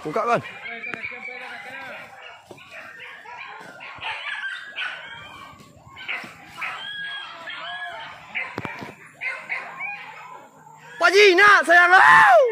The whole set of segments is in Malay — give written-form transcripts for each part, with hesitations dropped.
Buka kan. Pak Ji, nak sayang kau.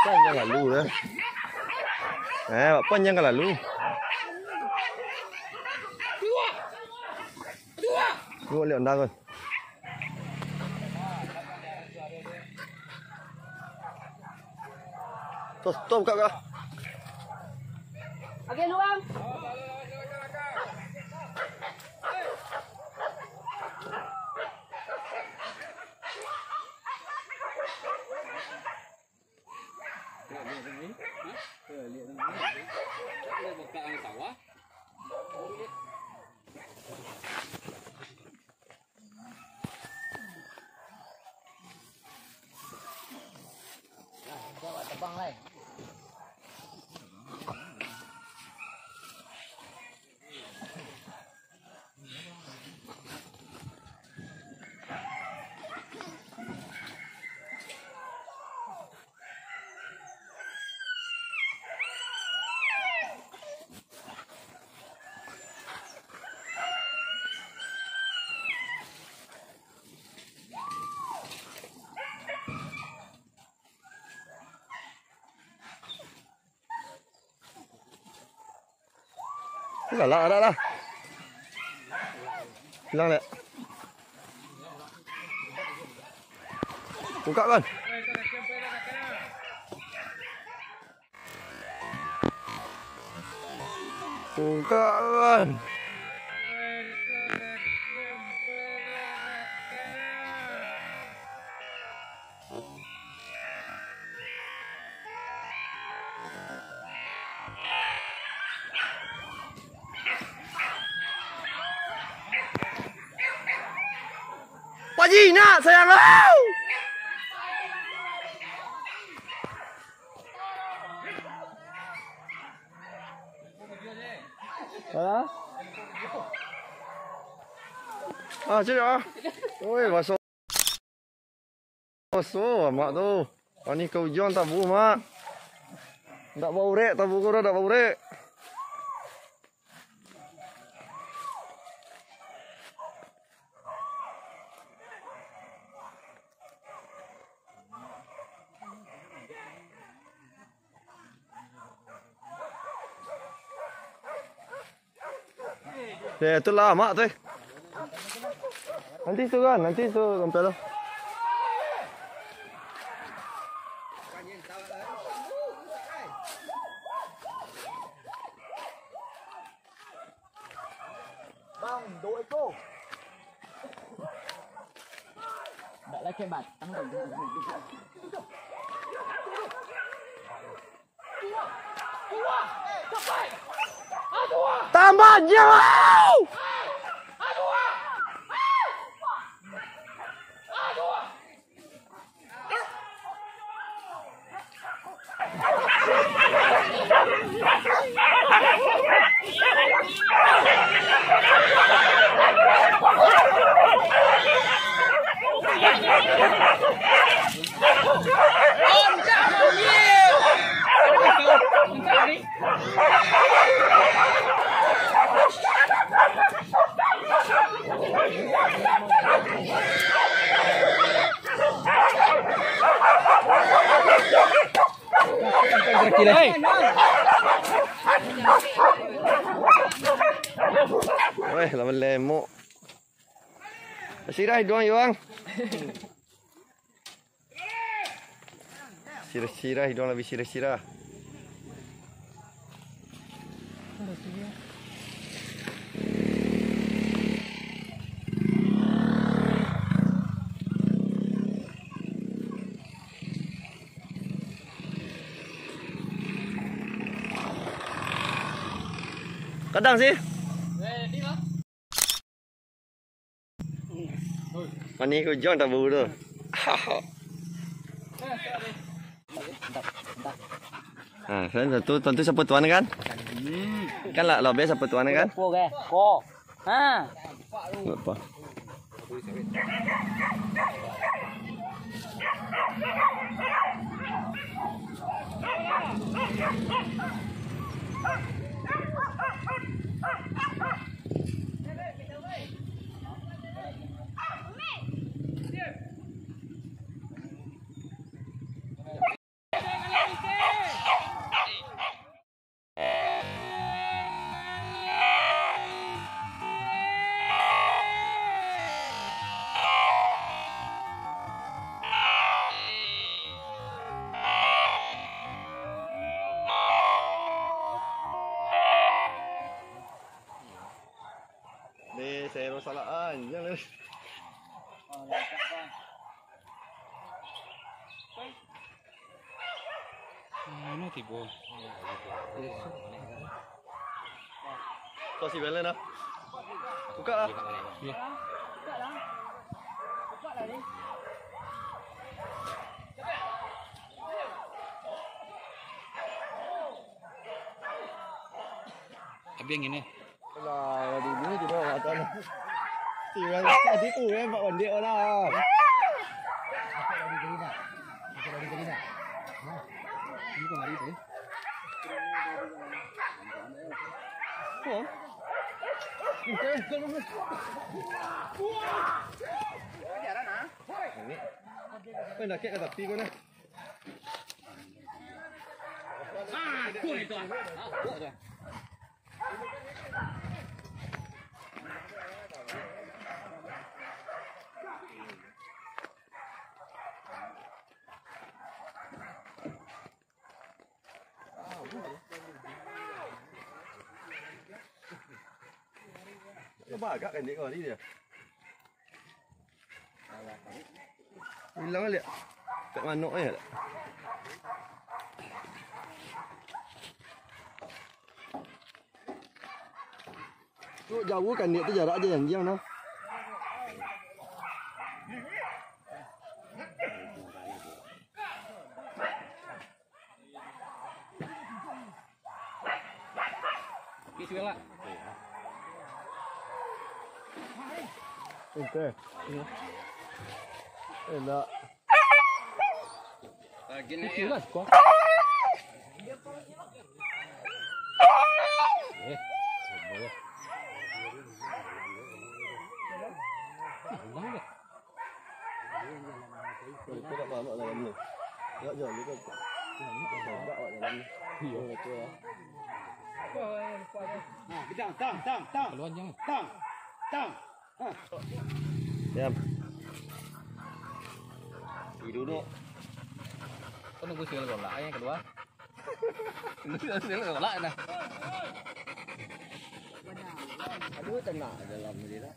Panjang lalu dah. Pak panjang lalu. Dua lihat dah kan. Stop kakak. Again luang. Tebang lain. Là lạ đã. Lang lẹ. Buka kan. Buka kan. Pak Ji nak sayang kau. Hả? Chết rồi. Ôi, vào số. Số mak tu. Ani kau John tabu mak. Tak bau rek, tabu kau dah tak bau rek. Ya, itulah mak tu. Nanti tu kan, nanti tu sampai tu. Bang, 2 ekor. Tak lagi hebat, tanggung. Tambah jauh. Weh, lama lemuk. Sirah doang Yuang. Sirah doang lebih sirah. Kadang sih. Mani kau John tabu tu. Kan tentu siapa tuan kan? Kan lah biasa siapa tuan kan? Ko. Ha. Apa? Ni saya rosalaan, jangan. Ano tipo? Kau si belen ah. Buka lah. Ya. Tapi yang ini. Lah, di sini di bawah atas. Tiba tadi tu pak ondik lah. Ini nak kek tapi kau ni. Aku ni tuan. Coba agak kan dia ni dia. Hilang lihat. Kat manuk ni tak? Tu jauh kan dia tu jarak aja yang noh. Kisi lah. Okey. Enak. Kisi lah kau. Kau tak faham dalam ni. Ya jangan lupa. Coba awak dalam ni. Iya betul. Tang. Keluar jangan. Tang. Diam. Duduk. Kau nunggu sila golak yang kedua. Nunggu sila golak dah. Aduh tenang dalam ni dah.